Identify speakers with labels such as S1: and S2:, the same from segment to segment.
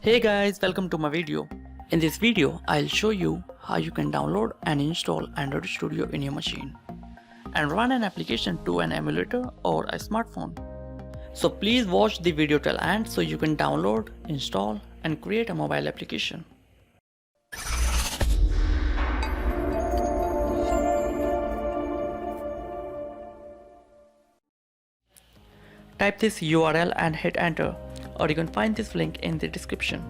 S1: Hey guys, welcome to my video. In this video, I'll show you how you can download and install Android Studio in your machine and run an application to an emulator or a smartphone. So please watch the video till end so you can download, install and create a mobile application. Type this URL and hit enter, or you can find this link in the description.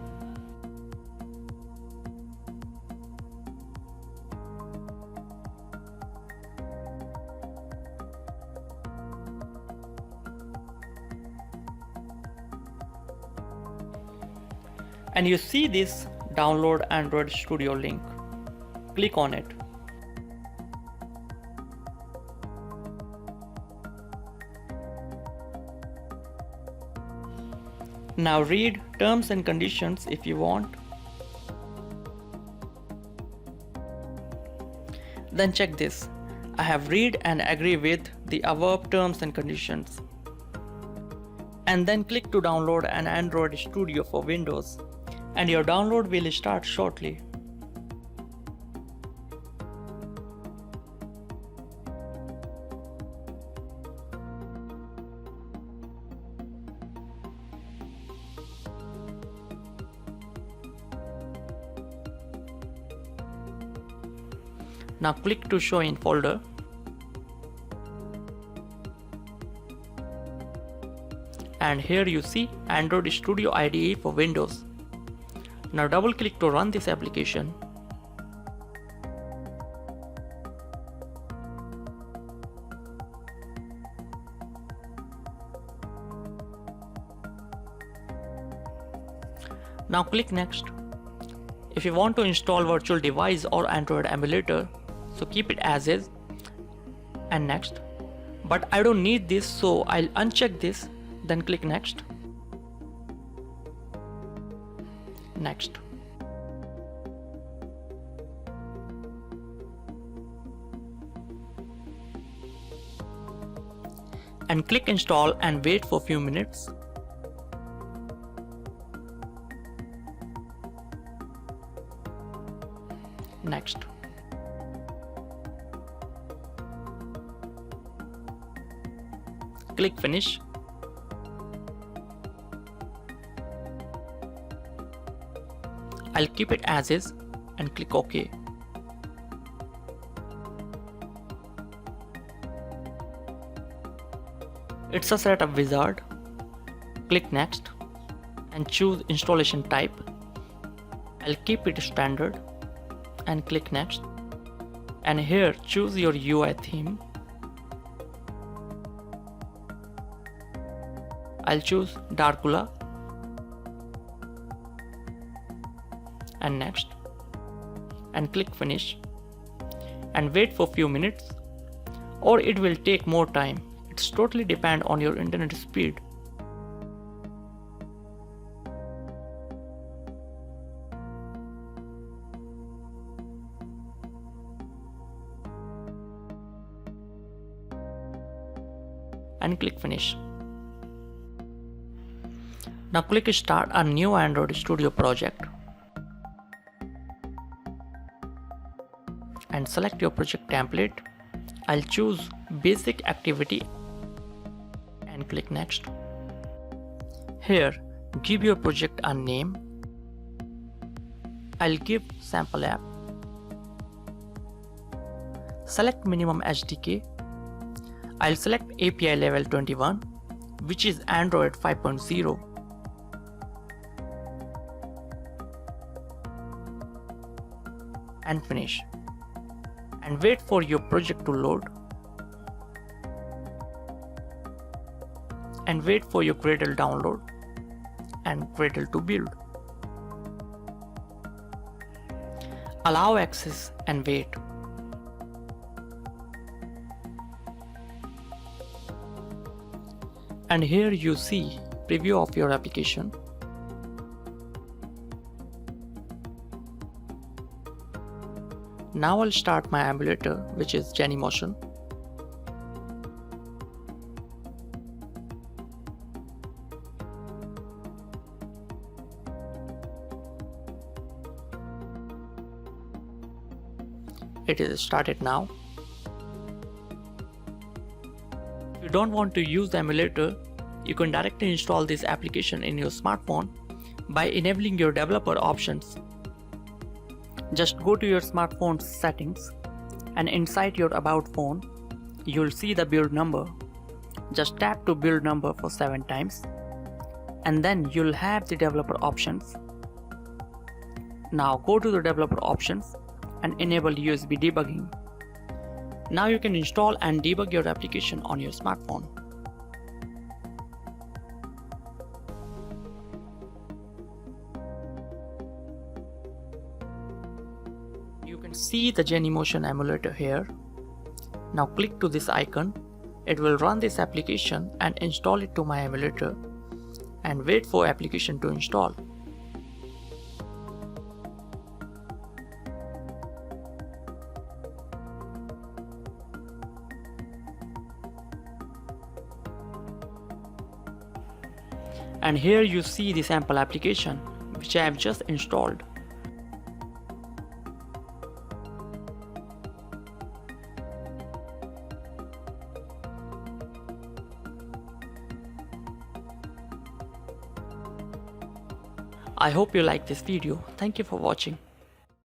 S1: And you see this download Android Studio link. Click on it. Now read terms and conditions if you want. Then check this. I have read and agree with the above terms and conditions. And then click to download an Android Studio for Windows, and your download will start shortly. Now click to show in folder. And here you see Android Studio IDE for Windows. Now double click to run this application. Now click next. If you want to install virtual device or Android emulator, so keep it as is and next. But I don't need this, so I'll uncheck this, then click next. Next. And click install and wait for a few minutes. Next. Click finish. I'll keep it as is and click OK. It's a setup wizard. Click next and choose installation type. I'll keep it standard and click next. And here choose your UI theme. I'll choose Darkula and next, and click finish and wait for a few minutes, or it will take more time. It's totally depend on your internet speed. And click finish. Now click start a new Android Studio project and select your project template. I'll choose basic activity and click next. Here give your project a name. I'll give sample app. Select minimum SDK. I'll select API level 21, which is Android 5.0. And finish. And wait for your project to load. And wait for your Gradle download and Gradle to build. Allow access and wait. And here you see preview of your application. Now I'll start my emulator, which is Genymotion. It is started now. If you don't want to use the emulator, you can directly install this application in your smartphone by enabling your developer options. Just go to your smartphone's settings and inside your About phone, you'll see the build number. Just tap to build number for 7 times and then you'll have the developer options. Now go to the developer options and enable USB debugging. Now you can install and debug your application on your smartphone. You can see the Genymotion emulator here. Now click to this icon. It will run this application and install it to my emulator and wait for application to install. And here you see the sample application which I have just installed. I hope you like this video. Thank you for watching.